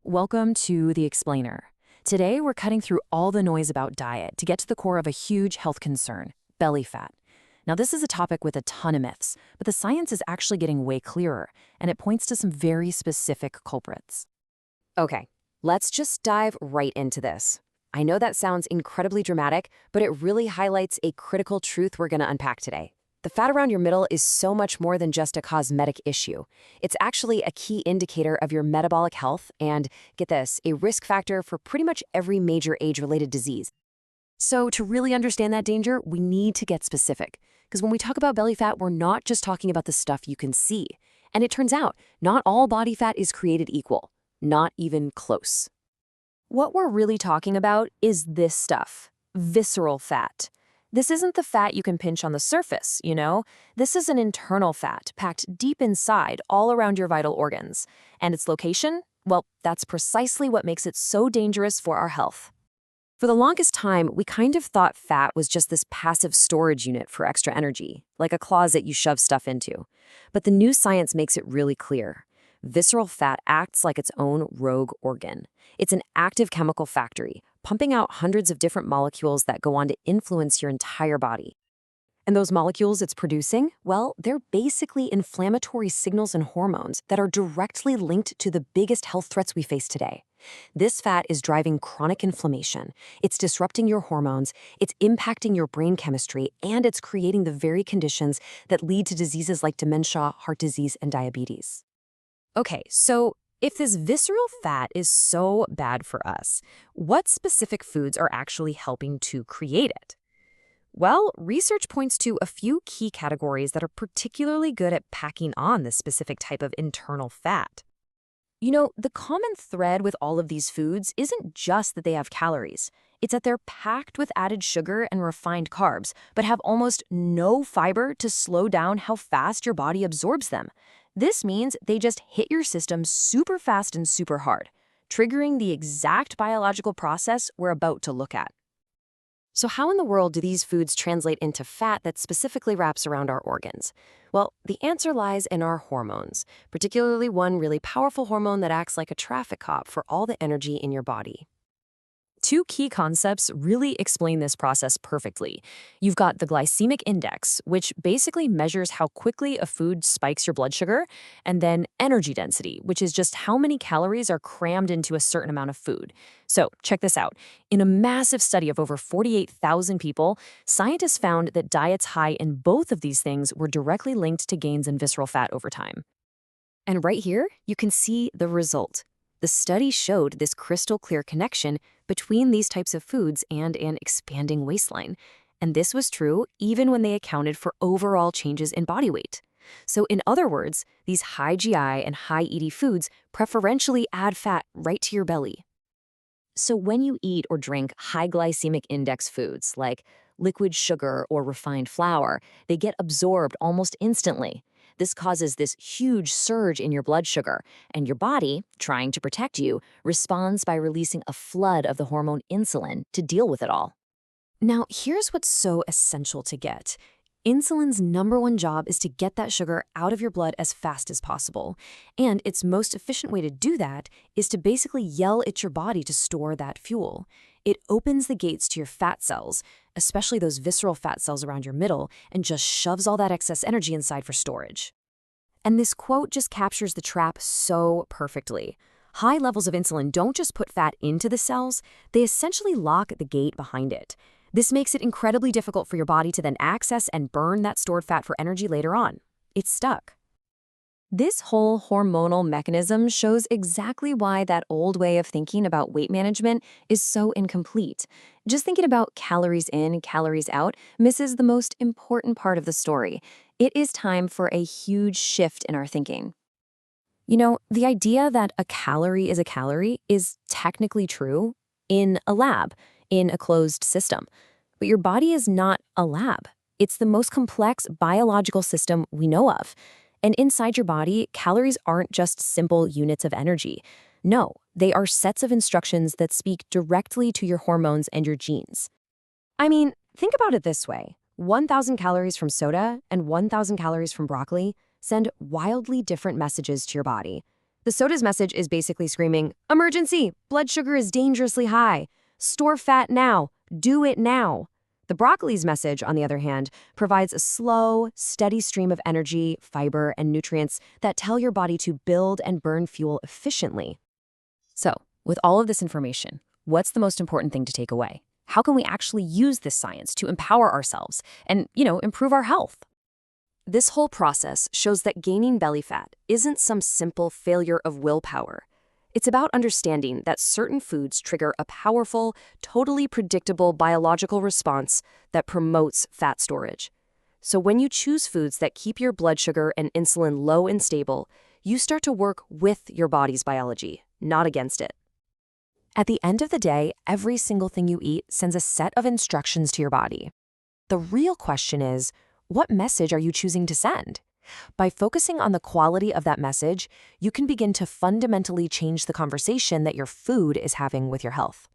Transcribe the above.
welcome to The Explainer. Today, we're cutting through all the noise about diet to get to the core of a huge health concern, belly fat. Now, this is a topic with a ton of myths, but the science is actually getting way clearer, and it points to some very specific culprits. Okay, let's just dive right into this. I know that sounds incredibly dramatic, but it really highlights a critical truth we're going to unpack today. The fat around your middle is so much more than just a cosmetic issue. It's actually a key indicator of your metabolic health and, get this, a risk factor for pretty much every major age-related disease. So to really understand that danger, we need to get specific. Because when we talk about belly fat, we're not just talking about the stuff you can see. And it turns out, not all body fat is created equal. Not even close. What we're really talking about is this stuff, visceral fat. This isn't the fat you can pinch on the surface, you know? This is an internal fat packed deep inside all around your vital organs. And its location? Well, that's precisely what makes it so dangerous for our health. For the longest time, we kind of thought fat was just this passive storage unit for extra energy, like a closet you shove stuff into. But the new science makes it really clear. Visceral fat acts like its own rogue organ. It's an active chemical factory, pumping out hundreds of different molecules that go on to influence your entire body. And those molecules it's producing, well, they're basically inflammatory signals and hormones that are directly linked to the biggest health threats we face today. This fat is driving chronic inflammation, it's disrupting your hormones, it's impacting your brain chemistry, and it's creating the very conditions that lead to diseases like dementia, heart disease, and diabetes. Okay, so if this visceral fat is so bad for us, what specific foods are actually helping to create it? Well, research points to a few key categories that are particularly good at packing on this specific type of internal fat. You know, the common thread with all of these foods isn't just that they have calories. It's that they're packed with added sugar and refined carbs, but have almost no fiber to slow down how fast your body absorbs them. This means they just hit your system super fast and super hard, triggering the exact biological process we're about to look at. So how in the world do these foods translate into fat that specifically wraps around our organs? Well, the answer lies in our hormones, particularly one really powerful hormone that acts like a traffic cop for all the energy in your body. Two key concepts really explain this process perfectly. You've got the glycemic index, which basically measures how quickly a food spikes your blood sugar, and then energy density, which is just how many calories are crammed into a certain amount of food. So check this out. In a massive study of over 48,000 people, scientists found that diets high in both of these things were directly linked to gains in visceral fat over time. And right here, you can see the result. The study showed this crystal clear connection between these types of foods and an expanding waistline. And this was true even when they accounted for overall changes in body weight. So in other words, these high GI and high ED foods preferentially add fat right to your belly. So when you eat or drink high glycemic index foods like liquid sugar or refined flour, they get absorbed almost instantly. This causes this huge surge in your blood sugar, and your body, trying to protect you, responds by releasing a flood of the hormone insulin to deal with it all. Now, here's what's so essential to get. Insulin's number one job is to get that sugar out of your blood as fast as possible. And its most efficient way to do that is to basically yell at your body to store that fuel. It opens the gates to your fat cells, especially those visceral fat cells around your middle, and just shoves all that excess energy inside for storage. And this quote just captures the trap so perfectly. High levels of insulin don't just put fat into the cells, they essentially lock the gate behind it. This makes it incredibly difficult for your body to then access and burn that stored fat for energy later on. It's stuck. This whole hormonal mechanism shows exactly why that old way of thinking about weight management is so incomplete. Just thinking about calories in, calories out misses the most important part of the story. It is time for a huge shift in our thinking. You know, the idea that a calorie is a calorie is technically true in a lab, in a closed system. But your body is not a lab. It's the most complex biological system we know of. And inside your body, calories aren't just simple units of energy. No, they are sets of instructions that speak directly to your hormones and your genes. I mean, think about it this way. 1,000 calories from soda and 1,000 calories from broccoli send wildly different messages to your body. The soda's message is basically screaming, "Emergency! Blood sugar is dangerously high. Store fat now. Do it now." The broccoli's message, on the other hand, provides a slow, steady stream of energy, fiber, and nutrients that tell your body to build and burn fuel efficiently. So, with all of this information, what's the most important thing to take away? How can we actually use this science to empower ourselves and, improve our health? This whole process shows that gaining belly fat isn't some simple failure of willpower. It's about understanding that certain foods trigger a powerful, totally predictable biological response that promotes fat storage. So when you choose foods that keep your blood sugar and insulin low and stable, you start to work with your body's biology, not against it. At the end of the day, every single thing you eat sends a set of instructions to your body. The real question is, what message are you choosing to send? By focusing on the quality of that message, you can begin to fundamentally change the conversation that your food is having with your health.